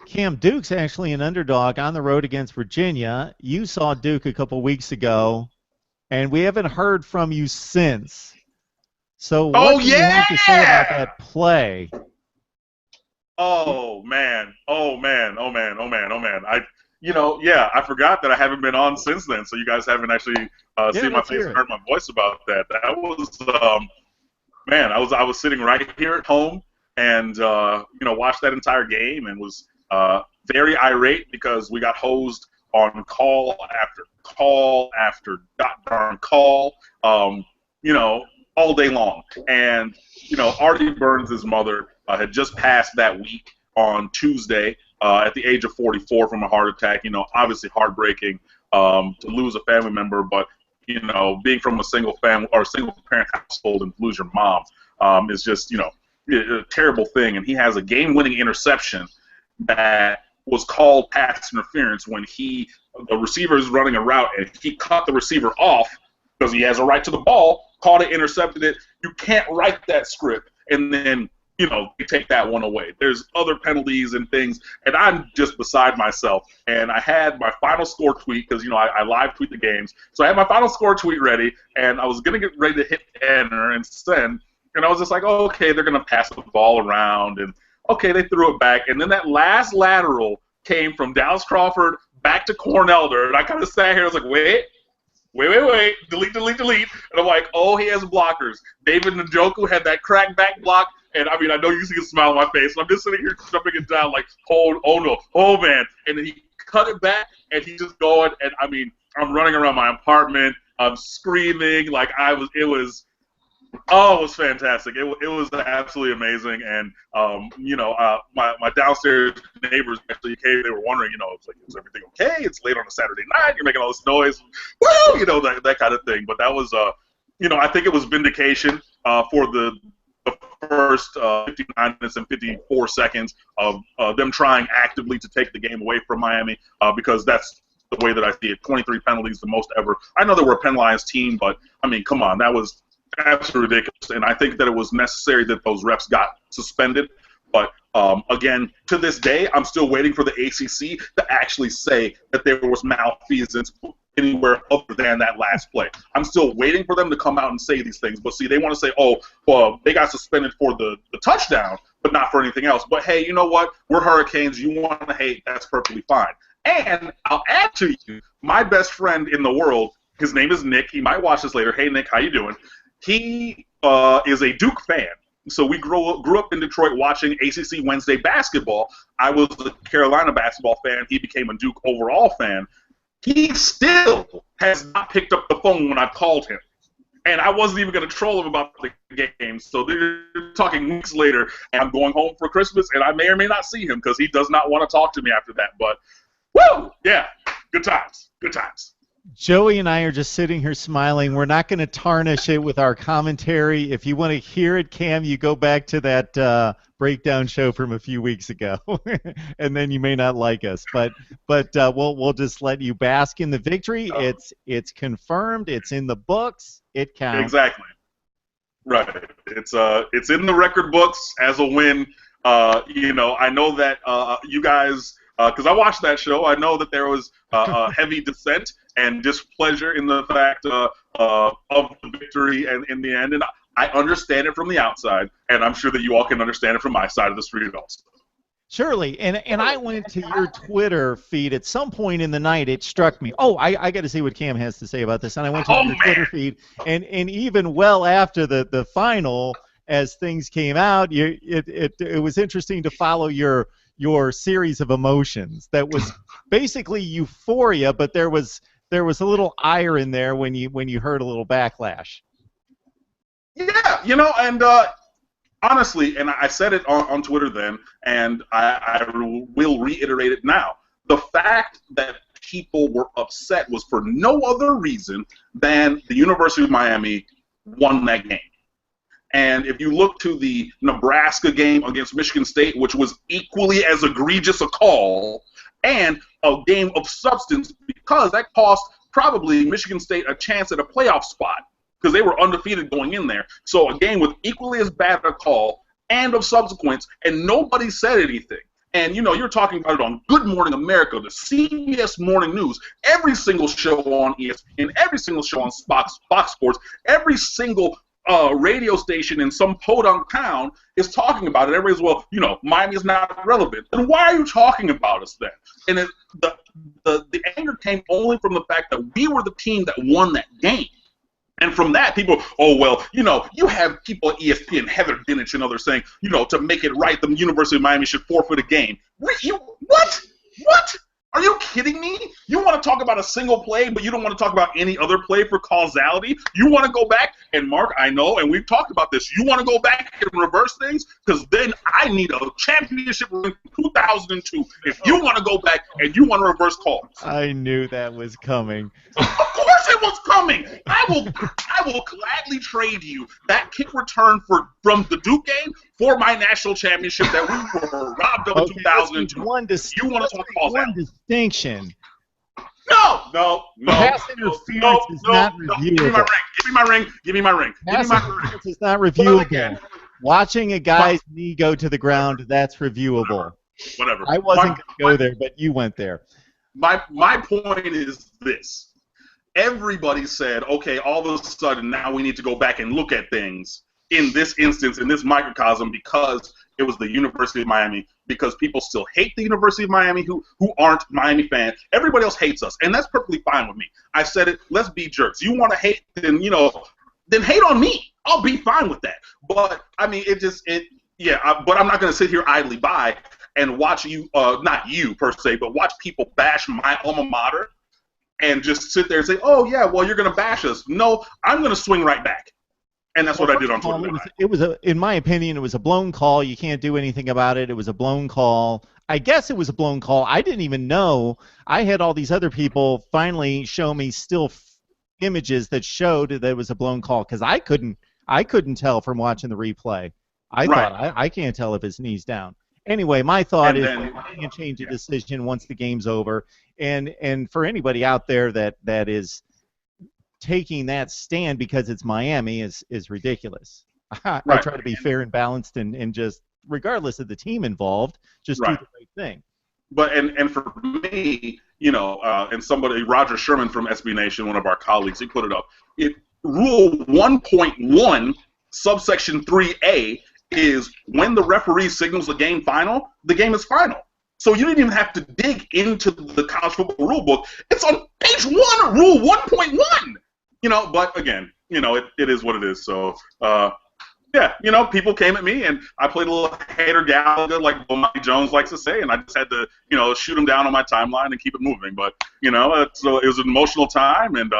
Cam, Duke's actually an underdog on the road against Virginia. You saw Duke a couple weeks ago, and we haven't heard from you since. So Oh what do you have to say about yeah! that play? Oh man! Oh man! Oh man! Oh man! Oh man! Yeah, I forgot that I haven't been on since then. So you guys haven't actually Yeah, seen my let's face hear and it. heard my voice about that. That was man. I was sitting right here at home and watched that entire game and was very irate because we got hosed on call after call after darn call. Um, you know, all day long. And Artie Burns' mother had just passed that week on Tuesday at the age of 44 from a heart attack. Obviously heartbreaking to lose a family member, but being from a single family or single parent household and lose your mom is just a terrible thing. And he has a game-winning interception that was called pass interference when the receiver is running a route and he cut the receiver off because he has a right to the ball, caught it, intercepted it. You can't write that script and then you take that one away. There's other penalties and things, and I'm just beside myself. And I had my final score tweet because I live tweet the games, so I had my final score tweet ready, and I was gonna get ready to hit enter and send, and I was just like, oh, okay, they're gonna pass the ball around, and okay, they threw it back, and then that last lateral came from Dallas Crawford back to Cornelder, and I kind of sat here, I was like, wait, delete. And I'm like, oh, he has blockers. David Njoku had that crack back block, and I mean, I know you see a smile on my face, and I'm just sitting here jumping it down like, oh no, oh man. And then he cut it back, and he's just going, and I mean, I'm running around my apartment, I'm screaming, like it was fantastic. It was absolutely amazing, and my downstairs neighbors actually came. They were wondering, it's like, is everything okay? It's late on a Saturday night. You're making all this noise, woo, that kind of thing. But that was, I think it was vindication for the first 59 minutes and 54 seconds of them trying actively to take the game away from Miami because that's the way that I see it. 23 penalties, the most ever. I know that we're a penalized team, but I mean, come on, that was absolutely ridiculous, and I think that it was necessary that those refs got suspended. But again, to this day, I'm still waiting for the ACC to actually say that there was malfeasance anywhere other than that last play. I'm still waiting for them to come out and say these things. But see, they want to say, oh, well, they got suspended for the touchdown, but not for anything else. But hey, you know what? We're Hurricanes. You want to hate, that's perfectly fine. And I'll add to you, my best friend in the world, his name is Nick. He might watch this later. Hey, Nick, how you doing? He is a Duke fan. So we grew up in Detroit watching ACC Wednesday basketball. I was a Carolina basketball fan. He became a Duke overall fan. He still has not picked up the phone when I've called him. And I wasn't even going to troll him about the game. So they're talking weeks later, and I'm going home for Christmas, and I may or may not see him because he does not want to talk to me after that. But, woo! Yeah, good times. Good times. Joey and I are just sitting here smiling. We're not going to tarnish it with our commentary. If you want to hear it, Cam, you go back to that breakdown show from a few weeks ago, and then you may not like us. But we'll just let you bask in the victory. It's confirmed. It's in the books. It counts. Exactly. Right. It's in the record books as a win. I know that you guys. Because I watched that show, I know that there was heavy dissent and displeasure in the fact of the victory and in the end, and I understand it from the outside, and I'm sure that you all can understand it from my side of the street also. Surely, and I went to your Twitter feed at some point in the night. It struck me. Oh, I got to see what Cam has to say about this, and I went to your Twitter feed, and even well after the final, as things came out, it was interesting to follow your series of emotions. That was basically euphoria, but there was a little ire in there when you heard a little backlash. Yeah, and honestly, and I said it on Twitter then, and I will reiterate it now. The fact that people were upset was for no other reason than the University of Miami won that game. And if you look to the Nebraska game against Michigan State, which was equally as egregious a call, and a game of substance, because that cost probably Michigan State a chance at a playoff spot, because they were undefeated going in there. So a game with equally as bad a call and of subsequence, and nobody said anything. And, you're talking about it on Good Morning America, the CBS Morning News, every single show on ESPN, every single show on Fox Sports, every single radio station in some podunk town is talking about it. Everybody's, well, Miami is not relevant. Then why are you talking about us then? And the anger came only from the fact that we were the team that won that game. And from that, people, oh, well, you have people at ESPN, Heather Dinich and others saying, to make it right, the University of Miami should forfeit a game. What? What? Are you kidding me? You want to talk about a single play, but you don't want to talk about any other play for causality? You want to go back, and Mark, I know, and we've talked about this, you want to go back and reverse things? Because then I need a championship in 2002 if you want to go back and you want to reverse calls. I knew that was coming. Of course it was coming. I will gladly trade you that kick return from the Duke game for my national championship that we were robbed of in 2002. You want to talk causality? One distinction. No. Pass interference is not reviewable. Give me my ring. Pass interference is not reviewable. Watching a guy's knee go to the ground, that's reviewable. Whatever. I wasn't going to go there, but you went there. My point is this. Everybody said, okay, all of a sudden now we need to go back and look at things in this instance, in this microcosm, because it was the University of Miami, because people still hate the University of Miami who aren't Miami fans. Everybody else hates us, and that's perfectly fine with me. I said it, let's be jerks. You want to hate, then hate on me. I'll be fine with that. But, I mean, but I'm not going to sit here idly by and watch you, not you per se, but watch people bash my alma mater and just sit there and say, oh, yeah, well, you're going to bash us. No, I'm going to swing right back. And that's what I did on Twitter. In my opinion, it was a blown call. You can't do anything about it. It was a blown call. I guess it was a blown call. I didn't even know. I had all these other people finally show me still images that showed that it was a blown call because I couldn't tell from watching the replay. I thought I can't tell if his knee's down. Anyway, my thought is you can change a decision once the game's over. And for anybody out there that is taking that stand because it's Miami is ridiculous. I try to be fair and balanced and just, regardless of the team involved, just do the right thing. But and for me, and somebody, Roger Sherman from SB Nation, one of our colleagues, he put it up. Rule 1.1, subsection 3A, is when the referee signals the game final, the game is final. So you didn't even have to dig into the college football rule book. It's on page 1, rule 1.1. But again, it is what it is. So, people came at me, and I played a little hater Gallagher, like Mike Jones likes to say, and I just had to, shoot him down on my timeline and keep it moving. But, so it was an emotional time, and,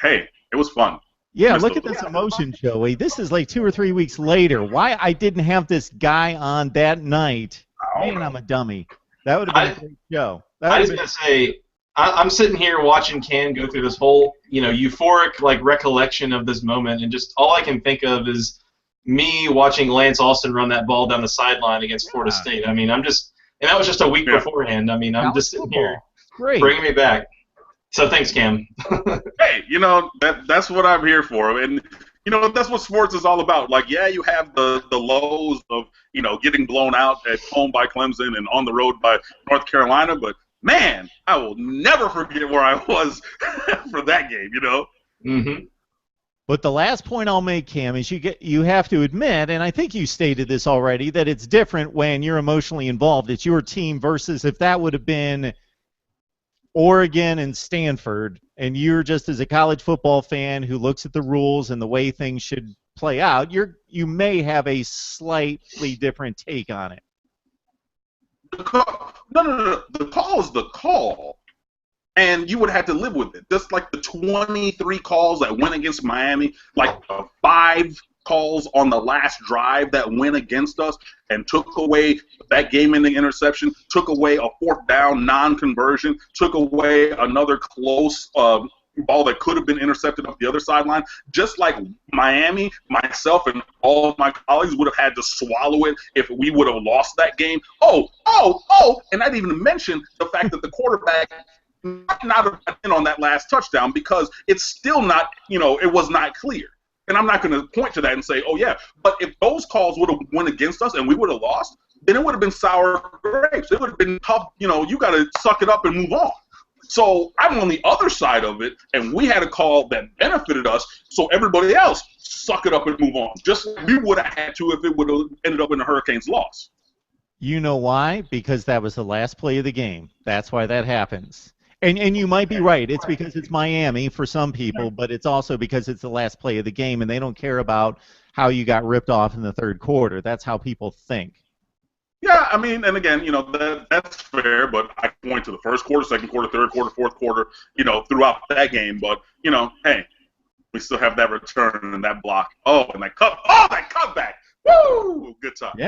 hey, it was fun. Yeah, look at this emotion, Joey. This is like 2 or 3 weeks later. Why I didn't have this guy on that night? Man, I'm a dummy. That would have been a great show. I was going to say, I'm sitting here watching Cam go through this whole, euphoric recollection of this moment, and just all I can think of is me watching Lance Austin run that ball down the sideline against Florida State. I mean, and that was just a week beforehand. I mean, I'm just sitting here, bringing me back. So thanks, Cam. Hey, that's what I'm here for, and that's what sports is all about. Like, yeah, you have the lows of getting blown out at home by Clemson and on the road by North Carolina, but man, I will never forget where I was for that game, Mm-hmm. But the last point I'll make, Cam, is you have to admit, and I think you stated this already, that it's different when you're emotionally involved. It's your team versus if that would have been Oregon and Stanford, and you're just as a college football fan who looks at the rules and the way things should play out, you may have a slightly different take on it. No. The call is the call, and you would have to live with it. Just like the 23 calls that went against Miami, like the 5 calls on the last drive that went against us and took away that game-ending interception, took away a 4th down non-conversion, took away another close ball that could have been intercepted off the other sideline. Just like Miami, myself, and all of my colleagues would have had to swallow it if we would have lost that game. Oh, and I didn't even mention the fact that the quarterback might not have been on that last touchdown because it's still not, it was not clear. And I'm not going to point to that and say, oh, yeah. But if those calls would have went against us and we would have lost, then it would have been sour grapes. It would have been tough. You know, you got to suck it up and move on. So I'm on the other side of it, and we had a call that benefited us, so everybody else suck it up and move on. Just like we would have had to if it would have ended up in the Hurricanes' loss. You know why? Because that was the last play of the game. That's why that happens. And you might be right. It's because it's Miami for some people, but it's also because it's the last play of the game, and they don't care about how you got ripped off in the third quarter. That's how people think. Yeah, I mean, and again, you know, that's fair, but I point to the first quarter, second quarter, third quarter, fourth quarter, you know, throughout that game. But, you know, hey, we still have that return and that block. Oh, and that cutback. Woo! Good time. Yeah.